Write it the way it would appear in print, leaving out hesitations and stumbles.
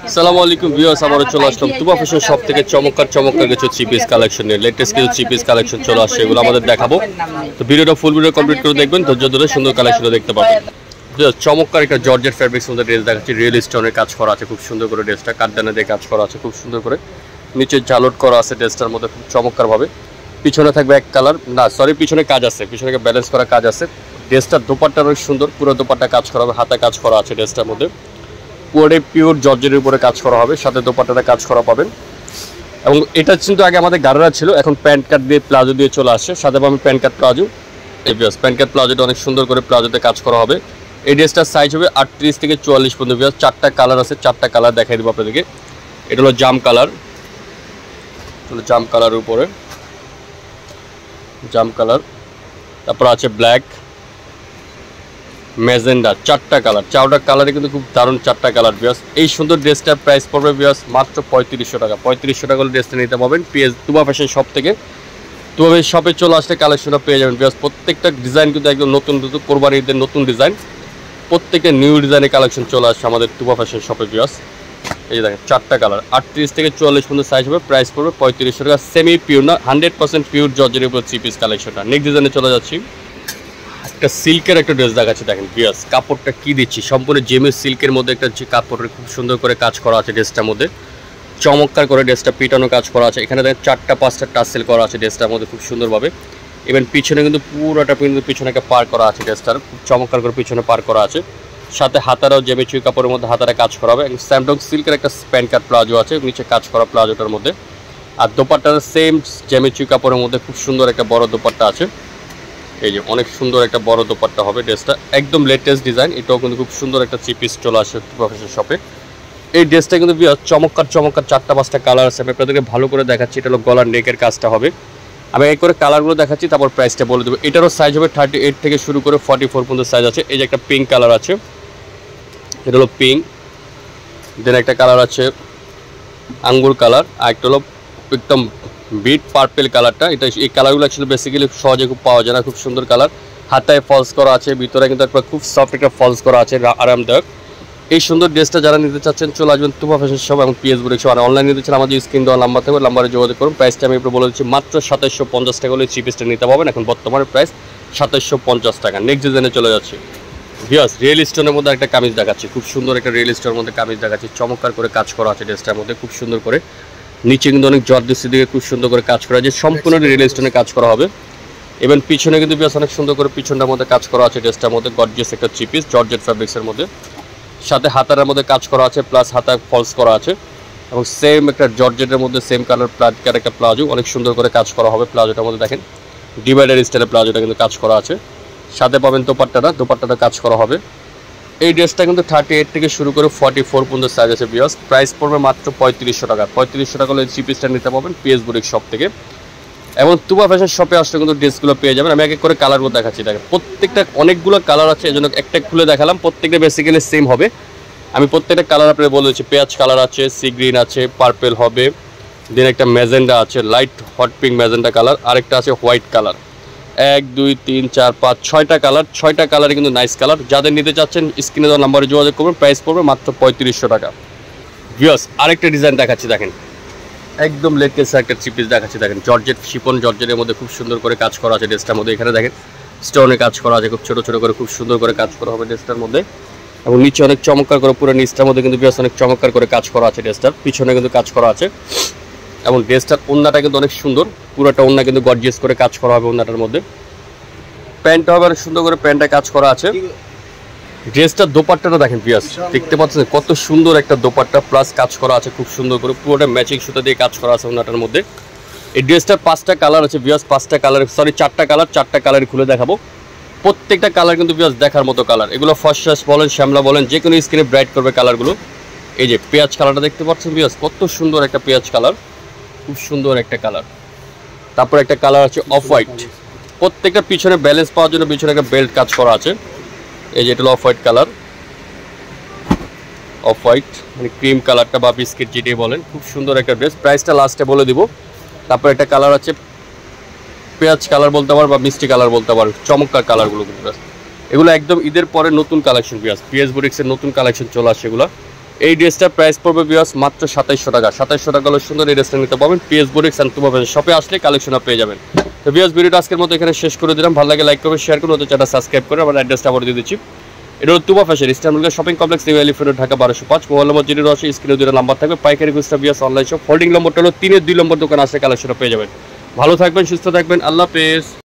আসসালামু আলাইকুম ভিউয়ার্স, আমরা চলে আসলাম তুবা ফ্যাশন শপ থেকে চমৎকার চমৎকার কিছু থ্রি পিস কালেকশন নিয়ে। লেটেস্ট কিছু থ্রি পিস কালেকশন চলে আসছে, এগুলো আমাদের দেখাবো। তো ভিডিওটা ফুল ভিডিও কমপ্লিট করে দেখবেন, ধৈর্য ধরে সুন্দর কালেকশন দেখতে পাবেন। চমৎকার একটা জর্জেট ফ্যাব্রিক্স মধ্যে ড্রেস দেখাচ্ছি, রিয়েল স্টোনের কাজ করা আছে খুব সুন্দর করে। ড্রেসটা কাঠদানা দিয়ে কাজ করা আছে খুব সুন্দর করে, নিচে ঝালট করা আছে ড্রেসটার মধ্যে খুব চমৎকার ভাবে। পিছনে থাকবে এক কালার, না সরি পিছনে কাজ আছে, পিছনে ব্যালেন্স করা কাজ আছে। ড্রেসটার দোপাট্টা অনেক সুন্দর, পুরো দোপাট্টা কাজ করা হবে, হাতে কাজ করা আছে ড্রেসটার মধ্যে। পুরো পিওর জর্জের উপরে কাজ করা হবে, সাথে দোপাট্টাটা কাজ করা পাবেন। এবং এটা কিন্তু আগে আমাদের গাড়ারা ছিল, এখন প্যান্ট কাট দিয়ে প্লাজো দিয়ে চলে আসছে। সাথে পাবেন pant cut palazzo, pant cut প্লাজোটা অনেক সুন্দর করে প্লাজোতে কাজ করা হবে। এই ড্রেসটার সাইজ হবে 38 থেকে 44 পর্যন্ত। চারটা কালার আছে, চারটা কালার দেখাই দেবো আপনাদেরকে। এটা হলো জাম কালার, জাম কালারের উপরে জাম কালার, তারপর আছে ব্ল্যাক, ম্যাজেন্ডা, চারটা কালার। চারটা কালারে কিন্তু খুব দারুণ চারটা কালার বিয়াস। এই সুন্দর ড্রেসটার প্রাইস পড়বে বিয়াস মাত্র 3500 টাকা। 3500 টাকা হলে ড্রেসটা নিতে পারবেন পিএস তুবা ফ্যাশন শপ থেকে। তুবা ফ্যাশন শপে চলে আসলে কালেকশনটা পেয়ে যাবেন বিয়াস। প্রত্যেকটা ডিজাইন কিন্তু একদম নতুন নতুন, কোরবানির ঈদের নতুন ডিজাইন, প্রত্যেকটা নিউ ডিজাইনের কালেকশন চলে আসছে আমাদের তুবা ফ্যাশন শপে বিয়াস। এই যে দেখেন চারটা কালার, 38 থেকে 44 পর্যন্ত সাইজ হবে, প্রাইস পড়বে 3500 টাকা। সেমি পিওর না, 100% পিওর জর্জের উপর থ্রি পিস কালেকশনটা। নেক্সট ডিজাইনে চলে যাচ্ছি, একটা সিল্কের একটা ড্রেস দেখাচ্ছি দেখেন বিয়াস। কাপড়টা কি দিচ্ছি, সম্পূর্ণ জেমের সিল্কের মধ্যে একটা যে কাপড়ের খুব সুন্দর করে কাজ করা আছে ড্রেসটার মধ্যে, চমৎকার করে ড্রেসটা পিটানো কাজ করা আছে। এখানে দেখেন 4টা 5টা টাসেল করা আছে ড্রেসটার মধ্যে খুব সুন্দরভাবে। ইভেন পিছনে কিন্তু পুরোটা কিন্তু পিছনে একটা পার করা আছে ড্রেসটার, খুব চমৎকার করে পিছনে পার করা আছে। সাথে হাতারাও জেমেচুই কাপড়ের মধ্যে হাতারা কাজ করা হবে। স্যামডং সিল্কের একটা প্যান্ট কাট প্লাজো আছে নিচে কাজ করা প্লাজোটার মধ্যে। আর দোপাট্টার সেম জেমেচুই কাপড়ের মধ্যে খুব সুন্দর একটা বড় দোপাট্টা আছে। এই যে অনেক সুন্দর একটা বড় দোপাট্টা হবে ড্রেসটা, একদম লেটেস্ট ডিজাইন। এটাও কিন্তু খুব সুন্দর একটা থ্রি পিস চলে আসে তুবা ফ্যাশন শপে। এই ড্রেসটা কিন্তু চমৎকার চমৎকার 4টা 5টা কালার আছে, আমি আপনাদেরকে ভালো করে দেখাচ্ছি। এটা হলো গলার নেকের কাজটা হবে, আমি এক করে কালারগুলো দেখাচ্ছি, তারপর প্রাইসটা বলে দেবো। এটারও সাইজ হবে 38 থেকে শুরু করে 44 পর্যন্ত সাইজ আছে। এই যে একটা পিঙ্ক কালার আছে, এটা হলো পিঙ্ক। দেন একটা কালার আছে আঙ্গুর কালার, আর একটা হলো একদম বিট পার্পেল কালারটা। এটা এই কালারগুলো অ্যাকচুয়ালি বেসিক্যালি সহজে খুব পাওয়া যায় না, খুব সুন্দর কালার। হাতায় ফলস করা আছে, ভিতরে কিন্তু একটা খুব সফট একটা ফলস করা আছে, আরামদায়ক। এই সুন্দর ড্রেসটা যারা নিতে চাচ্ছেন চলে আসবেন তুবা ফ্যাশন শপ এবং পিএস বুটিক। আর অনলাইন নিতে চান আমাদের স্ক্রিন দেওয়া নাম্বার থাকবে, নাম্বারে যোগাযোগ করুন। প্রাইসটা আমি বলে দিচ্ছি মাত্র 2750 টাকা হলে থ্রি পিসটা নিতে পারবেন। এখন বর্তমানে প্রাইস 2750 টাকা। নেক্সট ডিজাইনে চলে যাচ্ছে ভিউয়ার্স, রিয়েল স্টোনের মধ্যে একটা কামিজ দেখাচ্ছি, খুব সুন্দর একটা রিয়েল স্টোনের মধ্যে কামিজ দেখাচ্ছি। চমৎকার করে কাজ করা আছে ড্রেসটার মধ্যে খুব সুন্দর করে, নিচে কিন্তু অনেক জর্জেসের দিকে খুব সুন্দর করে কাজ করা আছে, সম্পূর্ণ রিয়েল স্টোনে কাজ করা হবে। এবং পিছনে কিন্তু বেশ অনেক সুন্দর করে পিছনটার মধ্যে কাজ করা আছে ড্রেসটার মধ্যে, গর্জিয়াস একটা থ্রি পিস জর্জেট ফ্যাব্রিক্সের মধ্যে। সাথে হাতার মধ্যে কাজ করা আছে, প্লাস হাতা ফলস করা আছে, এবং সেম একটা জর্জেটের মধ্যে সেম কালার প্লাজোর একটা প্লাজো অনেক সুন্দর করে কাজ করা হবে। প্লাজোটার মধ্যে দেখেন ডিভাইডার স্টাইলের প্লাজোটা কিন্তু কাজ করা আছে। সাথে পাবেন দোপাট্টাটা কাজ করা হবে। এই ড্রেসটা কিন্তু 38 থেকে শুরু করে 44 পর্যন্ত সাইজ আছে বিয়াস। প্রাইস পড়বে মাত্র 3500 টাকা। 3500 টাকা হলে থ্রি পিসটা নিতে পারবেন পিএস বুটিক শপ থেকে। এবং তুবা ফ্যাশন শপে আসলে কিন্তু ড্রেসগুলো পেয়ে যাবেন। আমি এক এক করে কালারগুলো দেখাচ্ছি, দেখেন প্রত্যেকটা অনেকগুলো কালার আছে, এই জন্য একটা খুলে দেখালাম। প্রত্যেকটা বেসিক্যালি সেম হবে। আমি প্রত্যেকটা কালার আপনাদের বলে দিচ্ছি, পেঁয়াজ কালার আছে, সি গ্রিন আছে, পার্পেল হবে, দেন একটা ম্যাজেন্ডা আছে, light hot pink magenta colour, আরেকটা আছে হোয়াইট কালার। 1 2 3 4 5 6টা কালার, 6টা কালারে কিন্তু নাইস কালার। যাদের নিতে চাচ্ছেন স্ক্রিনে দেওয়া নাম্বারে যোগাযোগ করবেন। প্রাইস পড়বে মাত্র 3500 টাকা। ভিউয়ার্স, আরেকটা ডিজাইন দেখাচ্ছি দেখেন, একদম লেটেস্ট একটা থ্রি পিস দেখাচ্ছি দেখেন, জর্জেট শিপন জর্জেটের মধ্যে খুব সুন্দর করে কাজ করা আছে ড্রেসটার মধ্যে। এখানে দেখেন স্টোনে কাজ করা আছে, খুব ছোট ছোট করে খুব সুন্দর করে কাজ করা হবে ড্রেসটার মধ্যে। এবং নিচে অনেক চমৎকার করে, পুরো নিচটার মধ্যে কিন্তু বেশ অনেক চমৎকার করে কাজ করা আছে ড্রেসটার, পিছনে কিন্তু কাজ করা আছে। এবং ড্রেসটার ওড়নাটা কিন্তু অনেক সুন্দর, পুরোটা ওড়না কিন্তু গর্জিয়াস করে কাজ করা হবে ওড়নাটার মধ্যে। প্যান্টটা হবে অনেক সুন্দর করে, প্যান্টটা কাজ করা আছে। ড্রেসটার দোপাট্টাটা দেখেন বিয়াস, দেখতে পাচ্ছেন কত সুন্দর একটা দোপাট্টা, প্লাস কাজ করা আছে খুব সুন্দর করে, পুরোটা ম্যাচিং সুতা দিয়ে কাজ করা আছে ওড়নাটার মধ্যে। এই ড্রেসটার 5টা কালার আছে বিয়াস, 5টা কালার, সরি 4টা কালার, 4টা কালার খুলে দেখাবো। প্রত্যেকটা কালার কিন্তু বিয়াস দেখার মতো কালার। এগুলো ফসফরাস বলেন, শ্যামলা বলেন, যে কোনো স্কিনে ব্রাইট করবে কালারগুলো। এই যে পেঁয়াজ কালারটা দেখতে পাচ্ছেন বিয়াস, কত সুন্দর একটা পেঁয়াজ কালার, খুব সুন্দর একটা কালার। তারপর একটা কালার আছে অফ হোয়াইট। প্রত্যেকটা পিছনে ব্যালেন্স পাওয়ার জন্য পিছনে একটা বেল্ট কাজ করা আছে। এই যে এটা হলো off white colour, off white মানে ক্রিম কালারটা বা বিস্কিট যেটাই বলেন, খুব সুন্দর একটা ড্রেস। প্রাইসটা লাস্টে বলে দিব। তারপর একটা কালার আছে পেঁয়াজ কালার বলতে পারো বা মিষ্টি কালার বলতে পারো, চমৎকার কালারগুলো কিন্তু এগুলো একদম ঈদের পরে নতুন কালেকশন পিএস বুটিক্সের নতুন কালেকশন চলে আসে এগুলো। এই ড্রেসটার প্রাইস পড়বে ভিউয়ার্স মাত্র 2700 টাকা। 2700 টাকা হলে সুন্দর এই ড্রেসটা নিতে পারবেন PS boutiques and Tuba fashion শপে আসলে কালেকশন পেয়ে যাবেন। তো ভিউয়ার্স ভিডিওটা আজকের মতো এখানে শেষ করে দিলাম। ভালো লাগে লাইক করবেন, শেয়ার করুন, ওদের চ্যানেলটা সাবস্ক্রাইব করে আমার অ্যাড্রেসটা আবার দিয়ে দিচ্ছি। এটা হলো Tuba fashion eastern shopping complex new elephant road Dhaka 1205। Mobile number 080 স্ক্রিনে দুটো নাম্বার থাকবে। পাইকারি খুচরা ভিউয়ার্স অনলাইন শপ হোল্ডিং নম্বরটা হলো 3-2 নম্বর দোকান আসলে কালেকশন পেয়ে যাবেন। ভালো থাকবেন, সুস্থ থাকবেন, আল্লাহ হাফেজ।